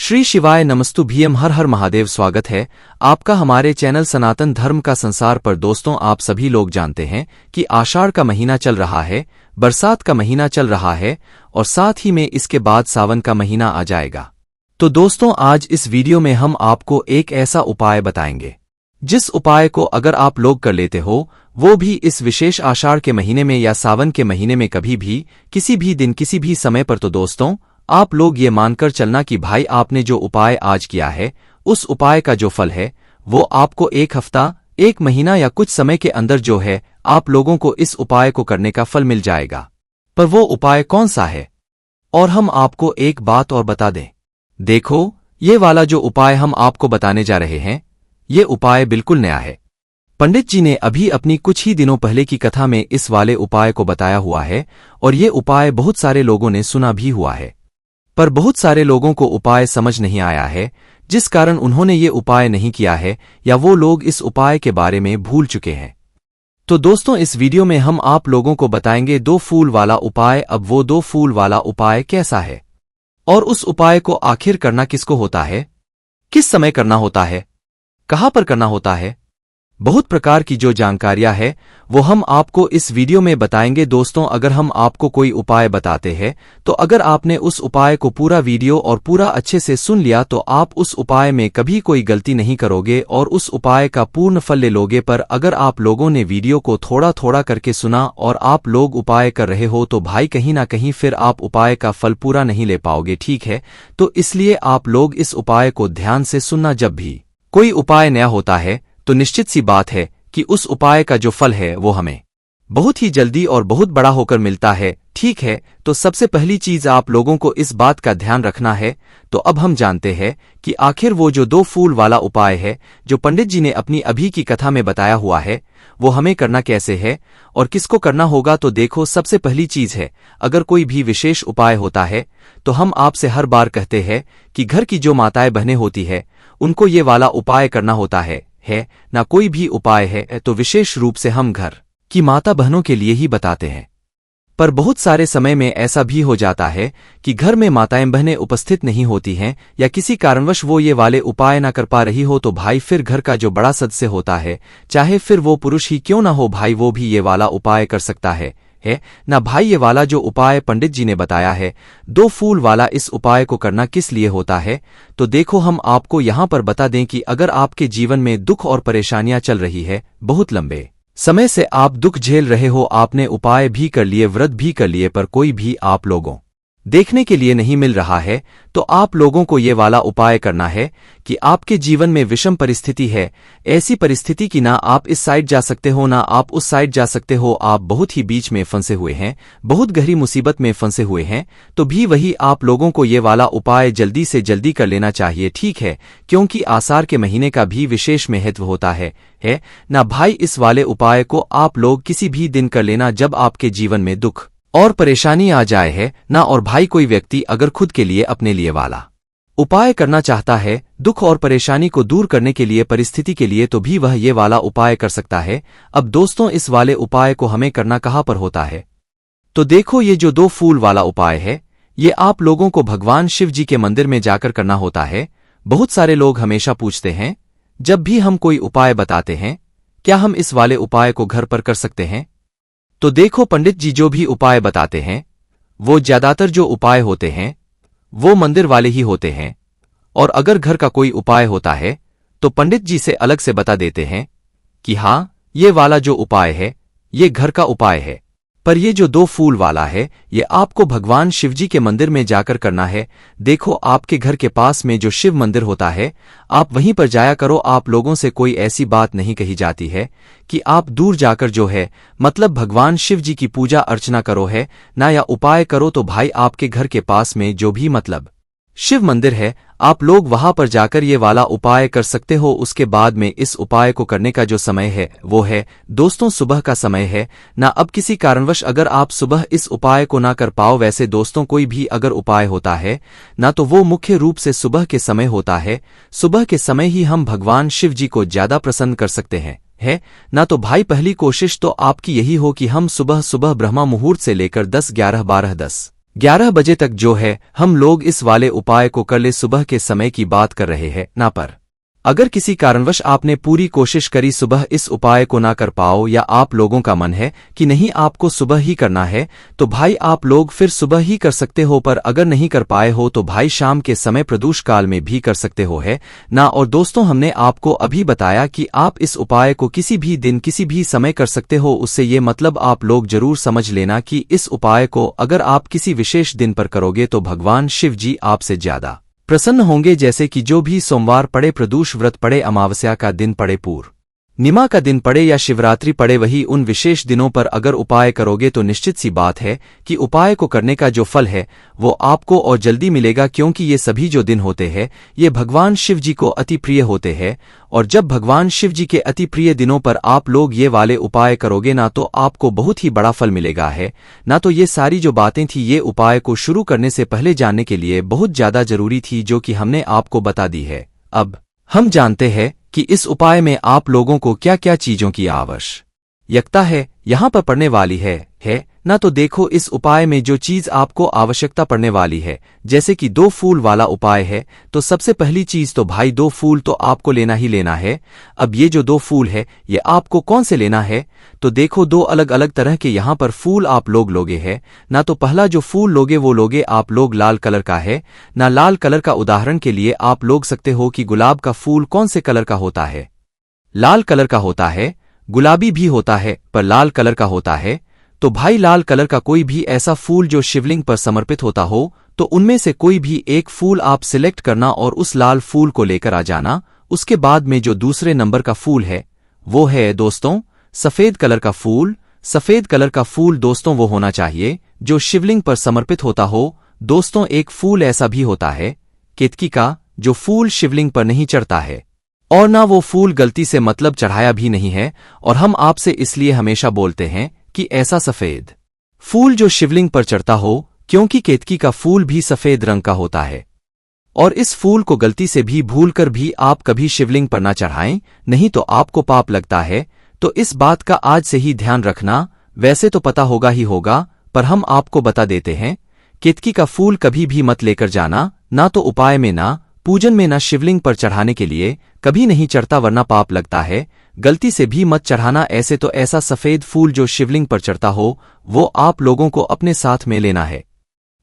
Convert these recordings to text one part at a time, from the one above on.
श्री शिवाय नमस्तु भीम हर हर महादेव। स्वागत है आपका हमारे चैनल सनातन धर्म का संसार पर। दोस्तों, आप सभी लोग जानते हैं कि आषाढ़ का महीना चल रहा है, बरसात का महीना चल रहा है और साथ ही में इसके बाद सावन का महीना आ जाएगा। तो दोस्तों, आज इस वीडियो में हम आपको एक ऐसा उपाय बताएंगे जिस उपाय को अगर आप लोग कर लेते हो, वो भी इस विशेष आषाढ़ के महीने में या सावन के महीने में, कभी भी किसी भी दिन किसी भी समय पर, तो दोस्तों आप लोग ये मानकर चलना कि भाई आपने जो उपाय आज किया है उस उपाय का जो फल है वो आपको एक हफ्ता, एक महीना या कुछ समय के अंदर जो है आप लोगों को इस उपाय को करने का फल मिल जाएगा। पर वो उपाय कौन सा है? और हम आपको एक बात और बता दें, देखो ये वाला जो उपाय हम आपको बताने जा रहे हैं ये उपाय बिल्कुल नया है। पंडित जी ने अभी अपनी कुछ ही दिनों पहले की कथा में इस वाले उपाय को बताया हुआ है और ये उपाय बहुत सारे लोगों ने सुना भी हुआ है, पर बहुत सारे लोगों को उपाय समझ नहीं आया है, जिस कारण उन्होंने ये उपाय नहीं किया है या वो लोग इस उपाय के बारे में भूल चुके हैं। तो दोस्तों, इस वीडियो में हम आप लोगों को बताएंगे 2 फूल वाला उपाय। अब वो 2 फूल वाला उपाय कैसा है और उस उपाय को आखिर करना किसको होता है, किस समय करना होता है, कहाँ पर करना होता है, बहुत प्रकार की जो जानकारियां है वो हम आपको इस वीडियो में बताएंगे। दोस्तों, अगर हम आपको कोई उपाय बताते हैं तो अगर आपने उस उपाय को पूरा वीडियो और पूरा अच्छे से सुन लिया तो आप उस उपाय में कभी कोई गलती नहीं करोगे और उस उपाय का पूर्ण फल ले लोगे। पर अगर आप लोगों ने वीडियो को थोड़ा थोड़ा करके सुना और आप लोग उपाय कर रहे हो तो भाई कहीं ना कहीं फिर आप उपाय का फल पूरा नहीं ले पाओगे, ठीक है? तो इसलिए आप लोग इस उपाय को ध्यान से सुनना। जब भी कोई उपाय नया होता है तो निश्चित सी बात है कि उस उपाय का जो फल है वो हमें बहुत ही जल्दी और बहुत बड़ा होकर मिलता है, ठीक है? तो सबसे पहली चीज आप लोगों को इस बात का ध्यान रखना है। तो अब हम जानते हैं कि आखिर वो जो 2 फूल वाला उपाय है जो पंडित जी ने अपनी अभी की कथा में बताया हुआ है वो हमें करना कैसे है और किसको करना होगा। तो देखो, सबसे पहली चीज है, अगर कोई भी विशेष उपाय होता है तो हम आपसे हर बार कहते हैं कि घर की जो माताएं बहनें होती है उनको ये वाला उपाय करना होता है ना कोई भी उपाय है तो विशेष रूप से हम घर की माता बहनों के लिए ही बताते हैं। पर बहुत सारे समय में ऐसा भी हो जाता है कि घर में माताएं बहनें उपस्थित नहीं होती हैं या किसी कारणवश वो ये वाले उपाय ना कर पा रही हो, तो भाई फिर घर का जो बड़ा सदस्य होता है, चाहे फिर वो पुरुष ही क्यों ना हो भाई, वो भी ये वाला उपाय कर सकता है ना भाई। ये वाला जो उपाय पंडित जी ने बताया है 2 फूल वाला, इस उपाय को करना किस लिए होता है तो देखो हम आपको यहां पर बता दें कि अगर आपके जीवन में दुख और परेशानियां चल रही है, बहुत लंबे समय से आप दुख झेल रहे हो, आपने उपाय भी कर लिए, व्रत भी कर लिए, पर कोई भी आप लोगों देखने के लिए नहीं मिल रहा है, तो आप लोगों को ये वाला उपाय करना है कि आपके जीवन में विषम परिस्थिति है, ऐसी परिस्थिति कि ना आप इस साइड जा सकते हो ना आप उस साइड जा सकते हो, आप बहुत ही बीच में फंसे हुए हैं, बहुत गहरी मुसीबत में फंसे हुए हैं, तो भी वही आप लोगों को ये वाला उपाय जल्दी से जल्दी कर लेना चाहिए, ठीक है? क्योंकि आषाढ़ के महीने का भी विशेष महत्व होता है ना भाई। इस वाले उपाय को आप लोग किसी भी दिन कर लेना जब आपके जीवन में दुख और परेशानी आ जाए है ना। और भाई कोई व्यक्ति अगर खुद के लिए, अपने लिए वाला उपाय करना चाहता है दुख और परेशानी को दूर करने के लिए, परिस्थिति के लिए, तो भी वह ये वाला उपाय कर सकता है। अब दोस्तों, इस वाले उपाय को हमें करना कहाँ पर होता है तो देखो, ये जो 2 फूल वाला उपाय है ये आप लोगों को भगवान शिव जी के मंदिर में जाकर करना होता है। बहुत सारे लोग हमेशा पूछते हैं जब भी हम कोई उपाय बताते हैं, क्या हम इस वाले उपाय को घर पर कर सकते हैं? तो देखो, पंडित जी जो भी उपाय बताते हैं वो ज्यादातर जो उपाय होते हैं वो मंदिर वाले ही होते हैं, और अगर घर का कोई उपाय होता है तो पंडित जी से अलग से बता देते हैं कि हाँ, ये वाला जो उपाय है ये घर का उपाय है। पर ये जो 2 फूल वाला है ये आपको भगवान शिवजी के मंदिर में जाकर करना है। देखो, आपके घर के पास में जो शिव मंदिर होता है आप वहीं पर जाया करो। आप लोगों से कोई ऐसी बात नहीं कही जाती है कि आप दूर जाकर जो है मतलब भगवान शिव जी की पूजा अर्चना करो है ना या उपाय करो। तो भाई आपके घर के पास में जो भी मतलब शिव मंदिर है आप लोग वहां पर जाकर ये वाला उपाय कर सकते हो। उसके बाद में इस उपाय को करने का जो समय है वो है दोस्तों सुबह का समय है ना। अब किसी कारणवश अगर आप सुबह इस उपाय को ना कर पाओ, वैसे दोस्तों कोई भी अगर उपाय होता है ना तो वो मुख्य रूप से सुबह के समय होता है। सुबह के समय ही हम भगवान शिव जी को ज्यादा प्रसन्न कर सकते हैं ना। तो भाई पहली कोशिश तो आपकी यही हो कि हम सुबह सुबह ब्रह्मा मुहूर्त से लेकर 10, 11, 12, 10, 11 बजे तक जो है हम लोग इस वाले उपाय को कर ले। सुबह के समय की बात कर रहे हैं ना, पर अगर किसी कारणवश आपने पूरी कोशिश करी सुबह इस उपाय को ना कर पाओ, या आप लोगों का मन है कि नहीं आपको सुबह ही करना है, तो भाई आप लोग फिर सुबह ही कर सकते हो। पर अगर नहीं कर पाए हो तो भाई शाम के समय प्रदोष काल में भी कर सकते हो है ना। और दोस्तों हमने आपको अभी बताया कि आप इस उपाय को किसी भी दिन किसी भी समय कर सकते हो। उससे ये मतलब आप लोग जरूर समझ लेना कि इस उपाय को अगर आप किसी विशेष दिन पर करोगे तो भगवान शिव जी आपसे ज्यादा प्रसन्न होंगे। जैसे कि जो भी सोमवार पड़े, प्रदोष व्रत पड़े, अमावस्या का दिन पड़े, पूर्णिमा का दिन पड़े या शिवरात्रि पड़े, वही उन विशेष दिनों पर अगर उपाय करोगे तो निश्चित सी बात है कि उपाय को करने का जो फल है वो आपको और जल्दी मिलेगा। क्योंकि ये सभी जो दिन होते हैं ये भगवान शिव जी को अति प्रिय होते हैं। और जब भगवान शिव जी के अति प्रिय दिनों पर आप लोग ये वाले उपाय करोगे ना तो आपको बहुत ही बड़ा फल मिलेगा है ना। तो ये सारी जो बातें थी ये उपाय को शुरू करने से पहले जानने के लिए बहुत ज्यादा जरूरी थी, जो कि हमने आपको बता दी है। अब हम जानते हैं कि इस उपाय में आप लोगों को क्या क्या चीजों की आवश्यकता है यहाँ पर पड़ने वाली है ना। तो देखो इस उपाय में जो चीज आपको आवश्यकता पड़ने वाली है, जैसे कि 2 फूल वाला उपाय है, तो सबसे पहली चीज तो भाई 2 फूल तो आपको लेना ही लेना है। अब ये जो 2 फूल है ये आपको कौन से लेना है, तो देखो 2 अलग अलग तरह के यहाँ पर फूल आप लोग लोगे है ना। तो पहला जो फूल लोगे वो लोगे आप लोग लाल कलर का है ना। लाल कलर का उदाहरण के लिए आप लोग सकते हो कि गुलाब का फूल कौन से कलर का होता है, लाल कलर का होता है, गुलाबी भी होता है पर लाल कलर का होता है। तो भाई लाल कलर का कोई भी ऐसा फूल जो शिवलिंग पर समर्पित होता हो तो उनमें से कोई भी एक फूल आप सिलेक्ट करना और उस लाल फूल को लेकर आ जाना। उसके बाद में जो दूसरे नंबर का फूल है वो है दोस्तों सफेद कलर का फूल। सफेद कलर का फूल दोस्तों वो होना चाहिए जो शिवलिंग पर समर्पित होता हो। दोस्तों एक फूल ऐसा भी होता है केतकी का, जो फूल शिवलिंग पर नहीं चढ़ता है और ना वो फूल गलती से मतलब चढ़ाया भी नहीं है। और हम आपसे इसलिए हमेशा बोलते हैं कि ऐसा सफेद फूल जो शिवलिंग पर चढ़ता हो, क्योंकि केतकी का फूल भी सफेद रंग का होता है। और इस फूल को गलती से भी भूलकर भी आप कभी शिवलिंग पर ना चढ़ाएं, नहीं तो आपको पाप लगता है। तो इस बात का आज से ही ध्यान रखना। वैसे तो पता होगा ही होगा पर हम आपको बता देते हैं, केतकी का फूल कभी भी मत लेकर जाना, ना तो उपाय में ना पूजन में ना शिवलिंग पर चढ़ाने के लिए कभी नहीं चढ़ता, वरना पाप लगता है। गलती से भी मत चढ़ाना। ऐसे तो ऐसा सफेद फूल जो शिवलिंग पर चढ़ता हो वो आप लोगों को अपने साथ में लेना है।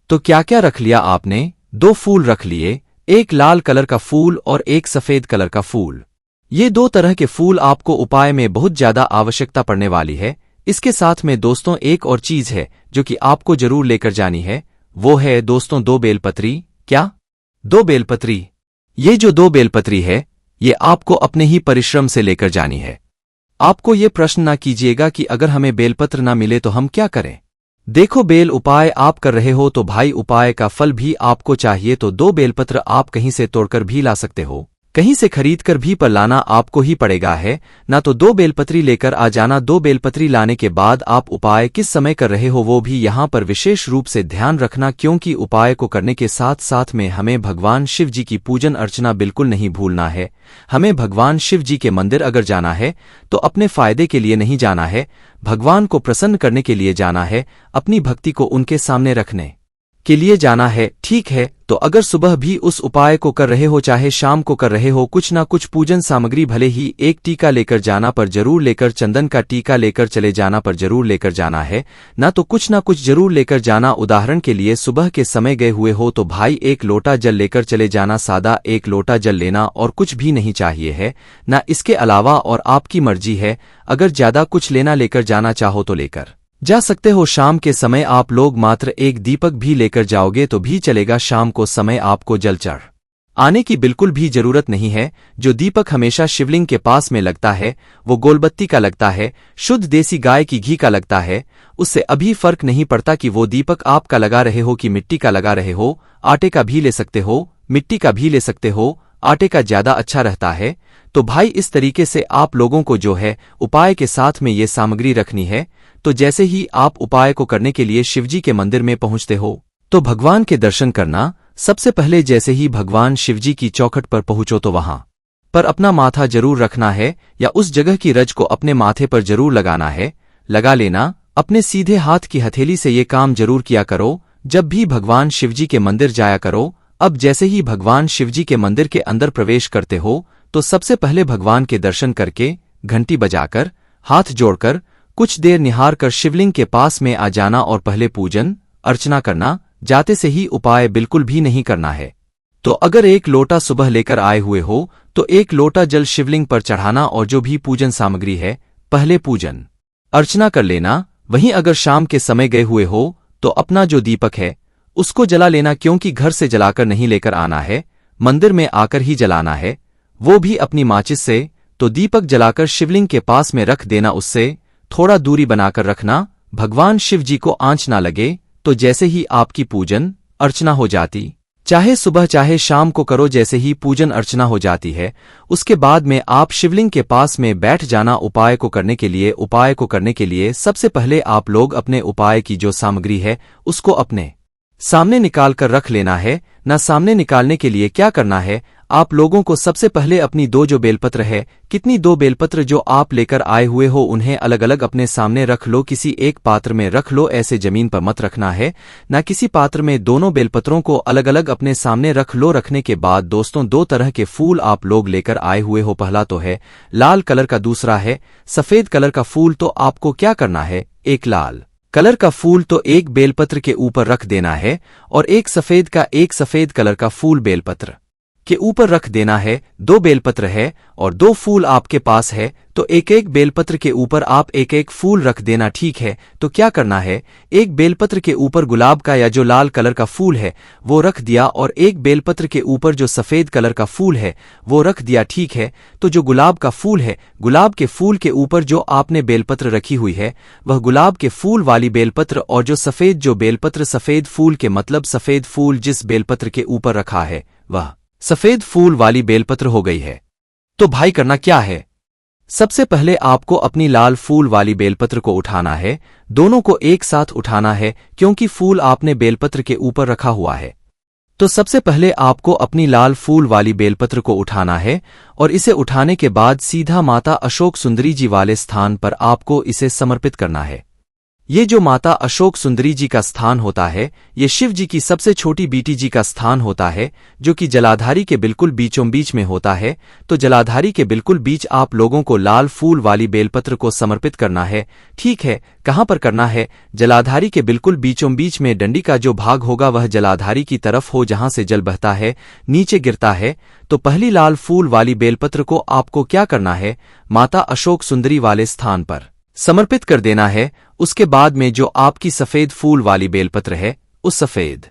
तो क्या क्या रख लिया आपने? 2 फूल रख लिए, एक लाल कलर का फूल और एक सफेद कलर का फूल। ये 2 तरह के फूल आपको उपाय में बहुत ज्यादा आवश्यकता पड़ने वाली है। इसके साथ में दोस्तों एक और चीज है जो कि आपको जरूर लेकर जानी है, वो है दोस्तों 2 बेलपत्री। क्या? 2 बेलपत्री। ये जो 2 बेलपत्री है ये आपको अपने ही परिश्रम से लेकर जानी है। आपको ये प्रश्न ना कीजिएगा कि अगर हमें बेलपत्र ना मिले तो हम क्या करें। देखो बेल उपाय आप कर रहे हो तो भाई उपाय का फल भी आपको चाहिए, तो 2 बेलपत्र आप कहीं से तोड़कर भी ला सकते हो, कहीं से खरीद कर भी पर लाना आपको ही पड़ेगा है ना। तो 2 बेलपत्री लेकर आ जाना। 2 बेलपत्री लाने के बाद आप उपाय किस समय कर रहे हो वो भी यहाँ पर विशेष रूप से ध्यान रखना, क्योंकि उपाय को करने के साथ साथ में हमें भगवान शिव जी की पूजन अर्चना बिल्कुल नहीं भूलना है। हमें भगवान शिव जी के मंदिर अगर जाना है तो अपने फायदे के लिए नहीं जाना है, भगवान को प्रसन्न करने के लिए जाना है, अपनी भक्ति को उनके सामने रखने के लिए जाना है। ठीक है, तो अगर सुबह भी उस उपाय को कर रहे हो चाहे शाम को कर रहे हो, कुछ ना कुछ पूजन सामग्री भले ही एक टीका लेकर जाना पर जरूर लेकर, चंदन का टीका लेकर चले जाना पर जरूर लेकर जाना है ना। तो कुछ ना कुछ जरूर लेकर जाना। उदाहरण के लिए सुबह के समय गए हुए हो तो भाई 1 लोटा जल लेकर चले जाना। सादा 1 लोटा जल लेना और कुछ भी नहीं चाहिए है ना इसके अलावा। और आपकी मर्जी है, अगर ज्यादा कुछ लेना लेकर जाना चाहो तो लेकर जा सकते हो। शाम के समय आप लोग मात्र 1 दीपक भी लेकर जाओगे तो भी चलेगा। शाम को समय आपको जल चढ़ आने की बिल्कुल भी जरूरत नहीं है। जो दीपक हमेशा शिवलिंग के पास में लगता है वो गोलबत्ती का लगता है, शुद्ध देसी गाय की घी का लगता है। उससे अभी फर्क नहीं पड़ता कि वो दीपक आपका लगा रहे हो कि मिट्टी का लगा रहे हो। आटे का भी ले सकते हो, मिट्टी का भी ले सकते हो, आटे का ज्यादा अच्छा रहता है। तो भाई इस तरीके से आप लोगों को जो है उपाय के साथ में ये सामग्री रखनी है। तो जैसे ही आप उपाय को करने के लिए शिवजी के मंदिर में पहुंचते हो तो भगवान के दर्शन करना। सबसे पहले जैसे ही भगवान शिवजी की चौखट पर पहुंचो तो वहां पर अपना माथा जरूर रखना है या उस जगह की रज को अपने माथे पर जरूर लगाना है, लगा लेना। अपने सीधे हाथ की हथेली से ये काम जरूर किया करो। जब भी भगवान शिवजी के मंदिर जाया करो, अब जैसे ही भगवान शिवजी के मंदिर के अंदर प्रवेश करते हो तो सबसे पहले भगवान के दर्शन करके, घंटी बजाकर, हाथ जोड़कर, कुछ देर निहार कर शिवलिंग के पास में आ जाना और पहले पूजन अर्चना करना। जाते से ही उपाय बिल्कुल भी नहीं करना है। तो अगर एक लोटा सुबह लेकर आए हुए हो तो एक लोटा जल शिवलिंग पर चढ़ाना और जो भी पूजन सामग्री है पहले पूजन अर्चना कर लेना। वहीं अगर शाम के समय गए हुए हो तो अपना जो दीपक है उसको जला लेना, क्योंकि घर से जलाकर नहीं लेकर आना है, मंदिर में आकर ही जलाना है, वो भी अपनी माचिस से। तो दीपक जलाकर शिवलिंग के पास में रख देना, उससे थोड़ा दूरी बनाकर रखना, भगवान शिव जी को आंच ना लगे। तो जैसे ही आपकी पूजन अर्चना हो जाती, चाहे सुबह चाहे शाम को करो, जैसे ही पूजन अर्चना हो जाती है उसके बाद में आप शिवलिंग के पास में बैठ जाना। उपाय को करने के लिए सबसे पहले आप लोग अपने उपाय की जो सामग्री है उसको अपने सामने निकाल कर रख लेना है। ना सामने निकालने के लिए क्या करना है, आप लोगों को सबसे पहले अपनी दो जो बेलपत्र है, कितनी दो बेलपत्र जो आप लेकर आए हुए हो उन्हें अलग अलग अपने सामने रख लो, किसी एक पात्र में रख लो, ऐसे जमीन पर मत रखना है। ना किसी पात्र में दोनों बेलपत्रों को अलग अलग अपने सामने रख लो। रखने के बाद दोस्तों दो तरह के फूल आप लोग लेकर आए हुए हो, पहला तो है लाल कलर का, दूसरा है सफेद कलर का फूल। तो आपको क्या करना है, एक लाल कलर का फूल तो एक बेलपत्र के ऊपर रख देना है और एक सफेद कलर का फूल बेलपत्र के ऊपर रख देना है। दो बेलपत्र है और दो फूल आपके पास है तो एक एक बेलपत्र के ऊपर आप एक एक फूल रख देना, ठीक है। तो क्या करना है, एक बेलपत्र के ऊपर गुलाब का या जो लाल कलर का फूल है वो रख दिया और एक बेलपत्र के ऊपर जो सफेद कलर का फूल है वो रख दिया, ठीक है। तो जो गुलाब का फूल है, गुलाब के फूल के ऊपर जो आपने बेलपत्र रखी हुई है वह गुलाब के फूल वाली बेलपत्र, और जो बेलपत्र सफेद फूल के मतलब सफेद फूल जिस बेलपत्र के ऊपर रखा है वह सफेद फूल वाली बेलपत्र हो गई है। तो भाई करना क्या है, सबसे पहले आपको अपनी लाल फूल वाली बेलपत्र को उठाना है, दोनों को एक साथ उठाना है क्योंकि फूल आपने बेलपत्र के ऊपर रखा हुआ है। तो सबसे पहले आपको अपनी लाल फूल वाली बेलपत्र को उठाना है और इसे उठाने के बाद सीधा माता अशोक सुंदरी जी वाले स्थान पर आपको इसे समर्पित करना है। ये जो माता अशोक सुंदरी जी का स्थान होता है ये शिव जी की सबसे छोटी बेटी जी का स्थान होता है, जो कि जलाधारी के बिल्कुल बीचों बीच में होता है। तो जलाधारी के बिल्कुल बीच आप लोगों को लाल फूल वाली बेलपत्र को समर्पित करना है, ठीक है। कहाँ पर करना है, जलाधारी के बिल्कुल बीचों बीच में डंडी का जो भाग होगा वह जलाधारी की तरफ हो, जहां से जल बहता है नीचे गिरता है। तो पहली लाल फूल वाली बेलपत्र को आपको क्या करना है, माता अशोक सुंदरी वाले स्थान पर समर्पित कर देना है। उसके बाद में जो आपकी सफेद फूल वाली बेलपत्र है उस सफेद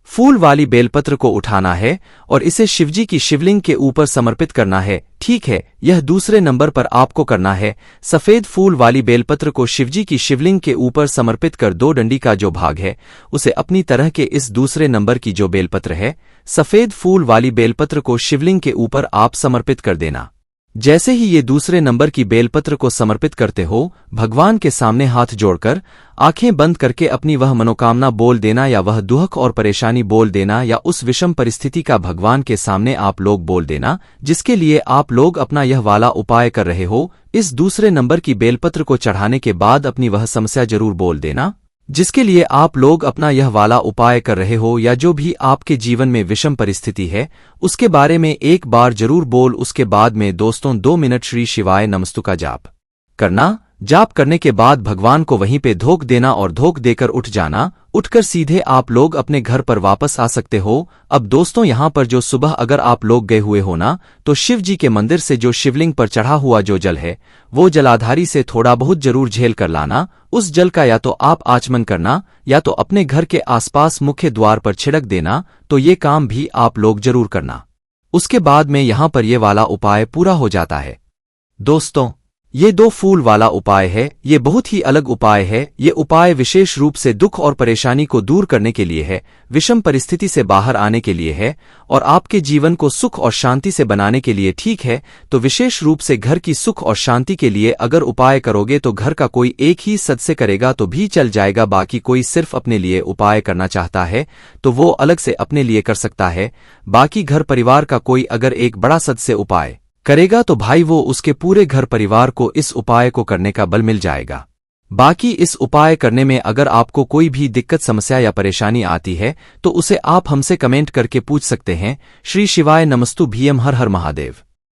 फूल वाली बेलपत्र को उठाना है और इसे शिवजी की शिवलिंग के ऊपर समर्पित करना है, ठीक है। यह दूसरे नंबर पर आपको करना है, सफेद फूल वाली बेलपत्र को शिवजी की शिवलिंग के ऊपर समर्पित कर दो डंडी का जो भाग है उसे अपनी तरह के इस दूसरे नंबर की जो बेलपत्र है सफेद फूल वाली बेलपत्र को शिवलिंग के ऊपर आप समर्पित कर देना। जैसे ही ये दूसरे नंबर की बेलपत्र को समर्पित करते हो, भगवान के सामने हाथ जोड़कर आंखें बंद करके अपनी वह मनोकामना बोल देना या वह दुख और परेशानी बोल देना या उस विषम परिस्थिति का भगवान के सामने आप लोग बोल देना जिसके लिए आप लोग अपना यह वाला उपाय कर रहे हो। इस दूसरे नंबर की बेलपत्र को चढ़ाने के बाद अपनी वह समस्या जरूर बोल देना जिसके लिए आप लोग अपना यह वाला उपाय कर रहे हो, या जो भी आपके जीवन में विषम परिस्थिति है उसके बारे में एक बार जरूर बोल। उसके बाद में दोस्तों 2 मिनट श्री शिवाय नमस्तु का जाप करना। जाप करने के बाद भगवान को वहीं पे धोख देना और धोख देकर उठ जाना। उठकर सीधे आप लोग अपने घर पर वापस आ सकते हो। अब दोस्तों यहाँ पर जो सुबह अगर आप लोग गए हुए हो ना तो शिव जी के मंदिर से जो शिवलिंग पर चढ़ा हुआ जो जल है वो जलाधारी से थोड़ा बहुत जरूर झेल कर लाना। उस जल का या तो आप आचमन करना या तो अपने घर के आसपास मुख्य द्वार पर छिड़क देना। तो ये काम भी आप लोग जरूर करना। उसके बाद में यहाँ पर ये वाला उपाय पूरा हो जाता है। दोस्तों ये 2 फूल वाला उपाय है, ये बहुत ही अलग उपाय है। ये उपाय विशेष रूप से दुख और परेशानी को दूर करने के लिए है, विषम परिस्थिति से बाहर आने के लिए है और आपके जीवन को सुख और शांति से बनाने के लिए, ठीक है। तो विशेष रूप से घर की सुख और शांति के लिए अगर उपाय करोगे तो घर का कोई एक ही सदस्य करेगा तो भी चल जाएगा, बाकी कोई सिर्फ अपने लिए उपाय करना चाहता है तो वो अलग से अपने लिए कर सकता है। बाकी घर परिवार का कोई अगर एक बड़ा सदस्य उपाय करेगा तो भाई वो उसके पूरे घर परिवार को इस उपाय को करने का बल मिल जाएगा। बाकी इस उपाय करने में अगर आपको कोई भी दिक्कत समस्या या परेशानी आती है तो उसे आप हमसे कमेंट करके पूछ सकते हैं। श्री शिवाय नमस्तु भीम हर हर महादेव।